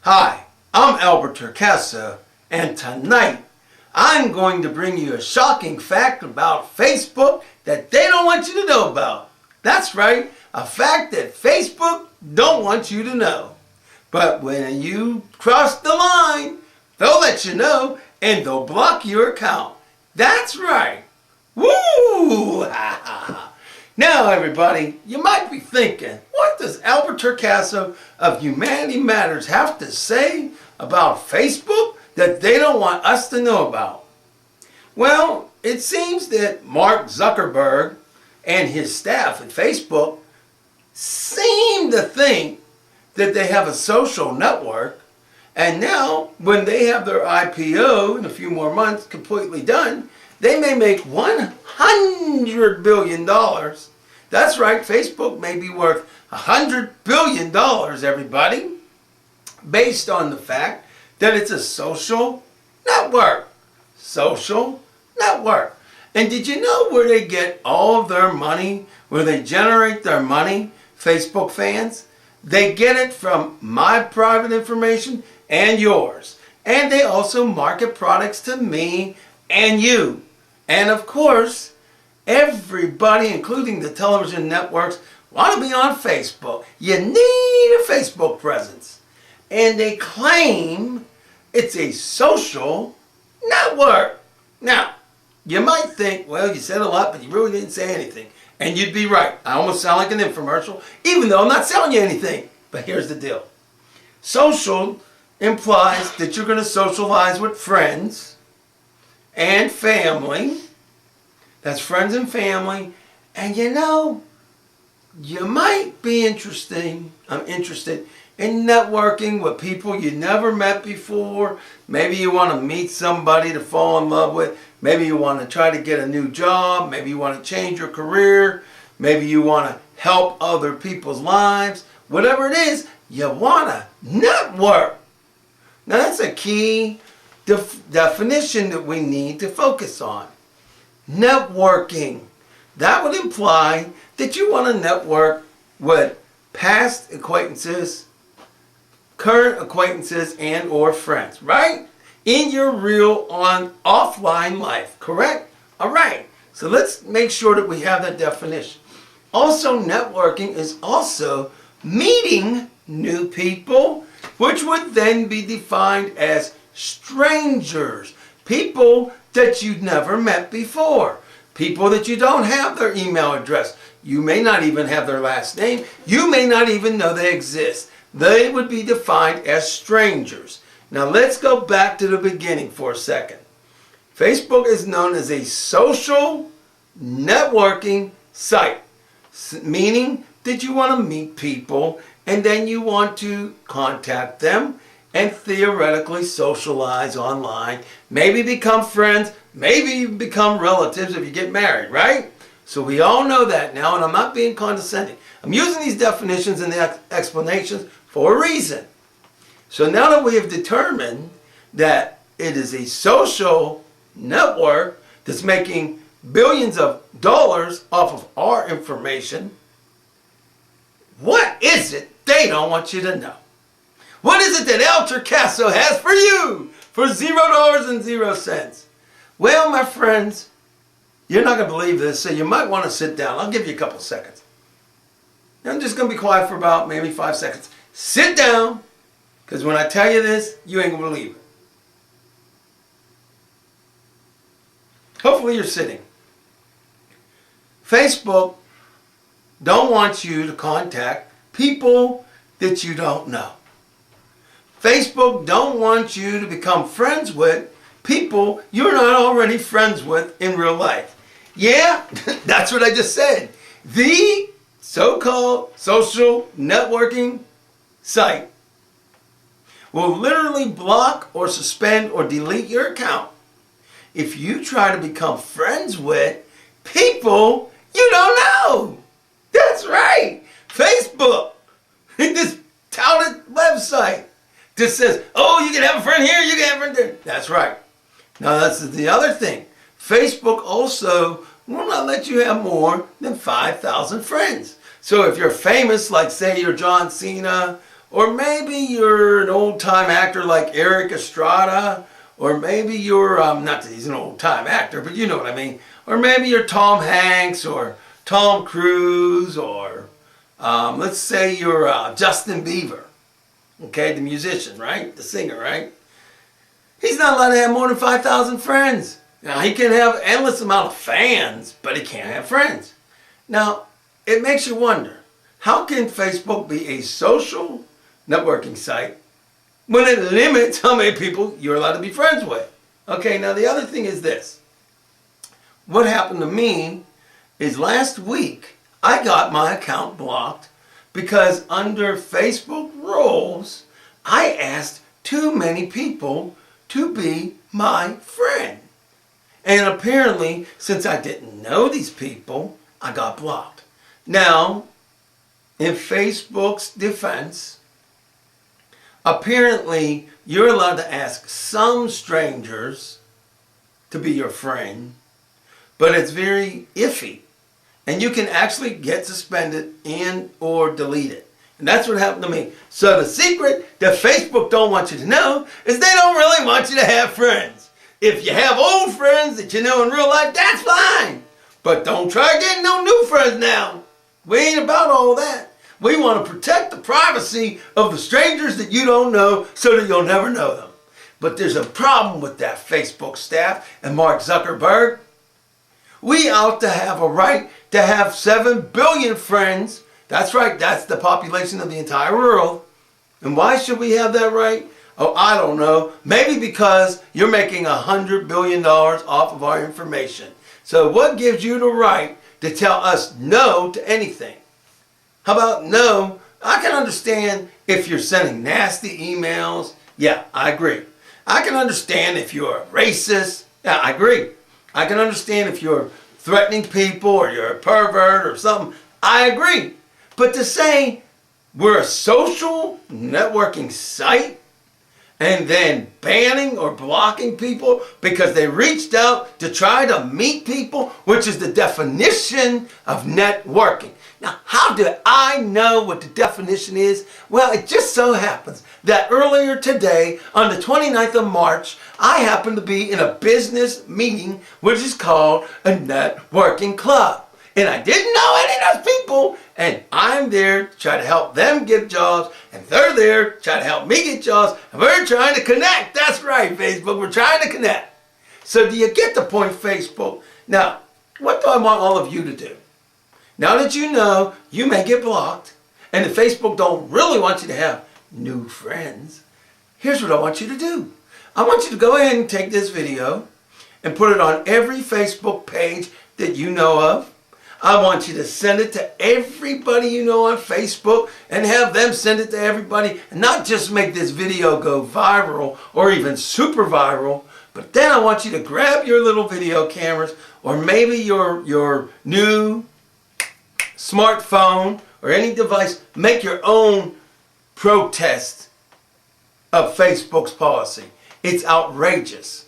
Hi, I'm Albert Torcaso, and tonight I'm going to bring you a shocking fact about Facebook that they don't want you to know about. That's right, a fact that Facebook don't want you to know. But when you cross the line, they'll let you know and they'll block your account. That's right. Woo! Now everybody, you might be thinking, what does Albert Torcaso of Humanity Matters have to say about Facebook that they don't want us to know about? Well, it seems that Mark Zuckerberg and his staff at Facebook seem to think that they have a social network, and now when they have their IPO in a few more months completely done, they may make $100 billion. That's right, Facebook may be worth $100 billion, everybody, based on the fact that it's a social network. Social network. And did you know where they get all of their money, where they generate their money, Facebook fans? They get it from my private information and yours. And they also market products to me and you. And of course, everybody, including the television networks, want to be on Facebook. You need a Facebook presence. And they claim it's a social network. Now, you might think, well, you said a lot, but you really didn't say anything. And you'd be right. I almost sound like an infomercial, even though I'm not selling you anything. But here's the deal. Social implies that you're going to socialize with friends and family. That's friends and family. And you know, you might be interested in networking with people you never met before. Maybe you want to meet somebody to fall in love with. Maybe you want to try to get a new job. Maybe you want to change your career. Maybe you want to help other people's lives. Whatever it is, you want to network. Now that's a key definition that we need to focus on. Networking. That would imply that you want to network with past acquaintances, current acquaintances, and or friends, right? In your real offline life, correct? All right. So let's make sure that we have that definition. Also, networking is also meeting new people, which would then be defined as strangers, people that you'd never met before, people that you don't have their email address. You may not even have their last name. You may not even know they exist. They would be defined as strangers. Now let's go back to the beginning for a second. Facebook is known as a social networking site, meaning that you want to meet people and then you want to contact them and theoretically socialize online, maybe become friends, maybe even become relatives if you get married, right? So we all know that now, and I'm not being condescending. I'm using these definitions and the explanations for a reason. So now that we have determined that it is a social network that's making billions of dollars off of our information, what is it they don't want you to know? What is it that El Torcaso has for you for $0.00? Well, my friends, you're not going to believe this, so you might want to sit down. I'll give you a couple seconds. I'm just going to be quiet for about maybe 5 seconds. Sit down, because when I tell you this, you ain't going to believe it. Hopefully you're sitting. Facebook don't want you to contact people that you don't know. Facebook don't want you to become friends with people you're not already friends with in real life. Yeah, that's what I just said. The so-called social networking site will literally block or suspend or delete your account if you try to become friends with people you don't know. That's right. Facebook, this touted website, just says, oh, you can have a friend here, you can have a friend there. That's right. Now that's the other thing. Facebook also will not let you have more than 5,000 friends. So if you're famous, like say you're John Cena Or maybe you're an old-time actor like Eric Estrada, or maybe you're, not that he's an old-time actor, but you know what I mean. Or maybe you're Tom Hanks, or Tom Cruise, or let's say you're Justin Bieber, okay, the musician, right? The singer, right? He's not allowed to have more than 5,000 friends. Now, he can have endless amount of fans, but he can't have friends. Now, it makes you wonder, how can Facebook be a social networking site when it limits how many people you're allowed to be friends with? Okay, now the other thing is this. What happened to me is last week, I got my account blocked because under Facebook rules, I asked too many people to be my friend. And apparently, since I didn't know these people, I got blocked. Now, in Facebook's defense, apparently you're allowed to ask some strangers to be your friend, but it's very iffy. And you can actually get suspended and or deleted. And that's what happened to me. So the secret that Facebook don't want you to know is they don't really want you to have friends. If you have old friends that you know in real life, that's fine. But don't try getting no new friends now. We ain't about all that. We want to protect the privacy of the strangers that you don't know so that you'll never know them. But there's a problem with that Facebook staff and Mark Zuckerberg. We ought to have a right to have 7 billion friends. That's right, that's the population of the entire world. And why should we have that right? Oh, I don't know. Maybe because you're making $100 billion off of our information. So what gives you the right to tell us no to anything? How about no? I can understand if you're sending nasty emails. Yeah, I agree. I can understand if you're a racist. Yeah, I agree. I can understand if you're threatening people or you're a pervert or something. I agree. But to say we're a social networking site and then banning or blocking people because they reached out to try to meet people, which is the definition of networking. Now, how do I know what the definition is? Well, it just so happens that earlier today, on the 29th of March, I happened to be in a business meeting, which is called a networking club. And I didn't know any of those people, and I'm there to try to help them get jobs, and they're there to try to help me get jobs, and we're trying to connect. That's right, Facebook, we're trying to connect. So do you get the point, Facebook? Now, what do I want all of you to do? Now that you know you may get blocked, and that Facebook don't really want you to have new friends, here's what I want you to do. I want you to go ahead and take this video and put it on every Facebook page that you know of. I want you to send it to everybody you know on Facebook and have them send it to everybody, and not just make this video go viral or even super viral, but then I want you to grab your little video cameras or maybe your new smartphone or any device, make your own protest of Facebook's policy. It's outrageous.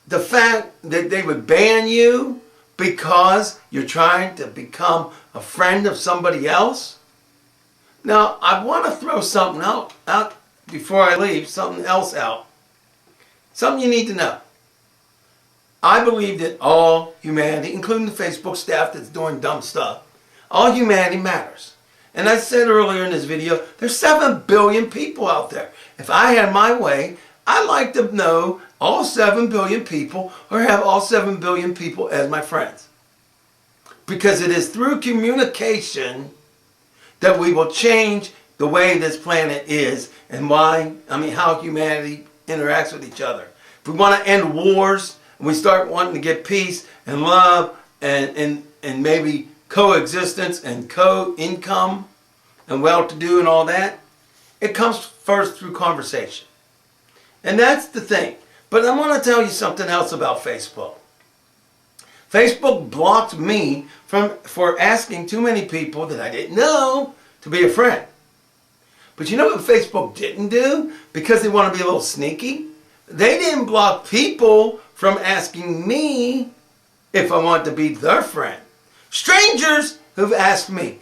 The fact that they would ban you because you're trying to become a friend of somebody else. Now, I want to throw something out before I leave, something else out. Something you need to know. I believe that all humanity, including the Facebook staff that's doing dumb stuff, all humanity matters. And I said earlier in this video, there's 7 billion people out there. If I had my way, I'd like to know all 7 billion people or have all 7 billion people as my friends. Because it is through communication that we will change the way this planet is and how humanity interacts with each other. If we want to end wars, and we start wanting to get peace and love and maybe coexistence and co-income and well-to-do and all that, it comes first through conversation. And that's the thing. But I want to tell you something else about Facebook. Facebook blocked me for asking too many people that I didn't know to be a friend. But you know what Facebook didn't do? Because they want to be a little sneaky? They didn't block people from asking me if I want to be their friend. Strangers who've asked me.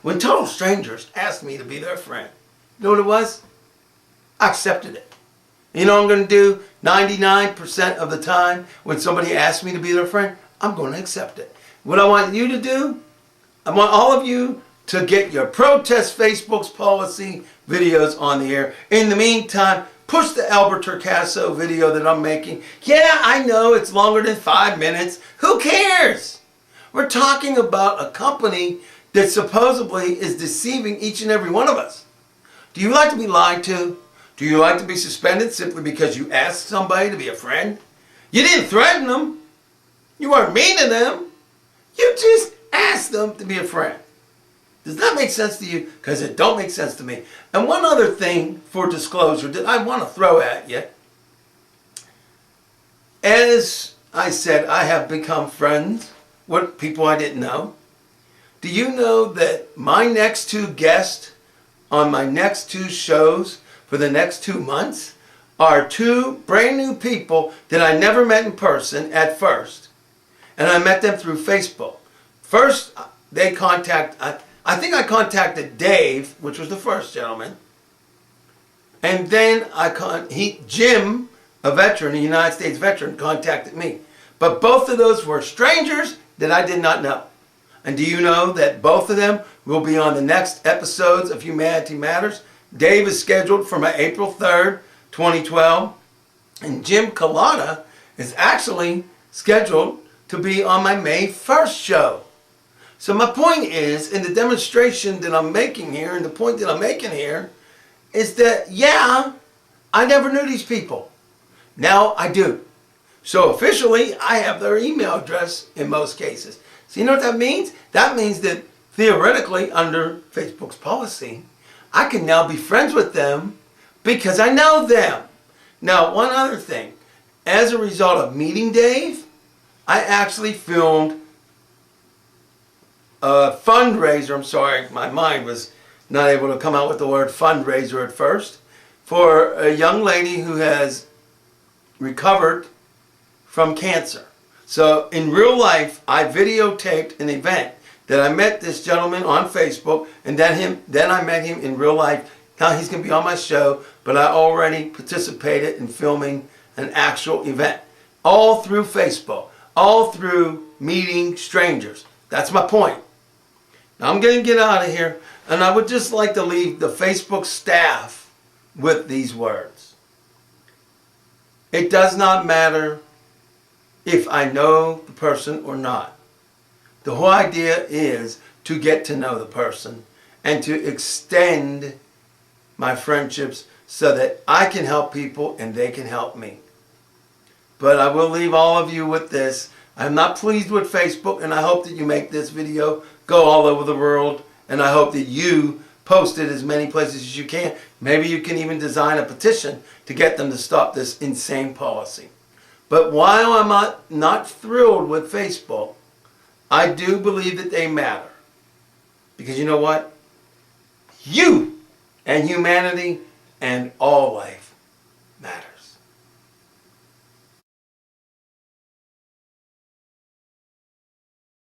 When total strangers ask me to be their friend. You know what it was? I accepted it. You know what I'm going to do 99% of the time when somebody asks me to be their friend? I'm going to accept it. What I want you to do, I want all of you to get your protest Facebook's policy videos on the air. In the meantime, push the Albert Torcaso video that I'm making. Yeah, I know it's longer than 5 minutes. Who cares? We're talking about a company that supposedly is deceiving each and every one of us. Do you like to be lied to? Do you like to be suspended simply because you asked somebody to be a friend? You didn't threaten them. You weren't mean to them. You just asked them to be a friend. Does that make sense to you? Because it don't make sense to me. And one other thing for disclosure that I want to throw at you. As I said, I have become friends with people I didn't know. Do you know that my next 2 guests on my next 2 shows for the next 2 months are 2 brand new people that I never met in person at first. And I met them through Facebook. First, I think I contacted Dave, which was the first gentleman. And then Jim, a veteran, a United States veteran, contacted me. But both of those were strangers that I did not know. And do you know that both of them will be on the next episodes of Humanity Matters? Dave is scheduled for my April 3rd, 2012. And Jim Collada is actually scheduled to be on my May 1st show. So my point is, in the demonstration that I'm making here, and the point that I'm making here, is that, yeah, I never knew these people. Now I do. So officially, I have their email address in most cases. So you know what that means? That means that theoretically, under Facebook's policy, I can now be friends with them because I know them. Now, one other thing. As a result of meeting Dave, I actually filmed a fundraiser. I'm sorry, my mind was not able to come out with the word fundraiser at first, for a young lady who has recovered from cancer. So in real life, I videotaped an event that I met this gentleman on Facebook, and then I met him in real life. Now he's going to be on my show, but I already participated in filming an actual event. All through Facebook, all through meeting strangers. That's my point. Now I'm going to get out of here, and I would just like to leave the Facebook staff with these words. It does not matter if I know the person or not. The whole idea is to get to know the person and to extend my friendships so that I can help people and they can help me. But I will leave all of you with this. I'm not pleased with Facebook, and I hope that you make this video go all over the world, and I hope that you post it as many places as you can. Maybe you can even design a petition to get them to stop this insane policy. But while I'm not thrilled with Facebook, I do believe that they matter. Because you know what? You and humanity and all life matter.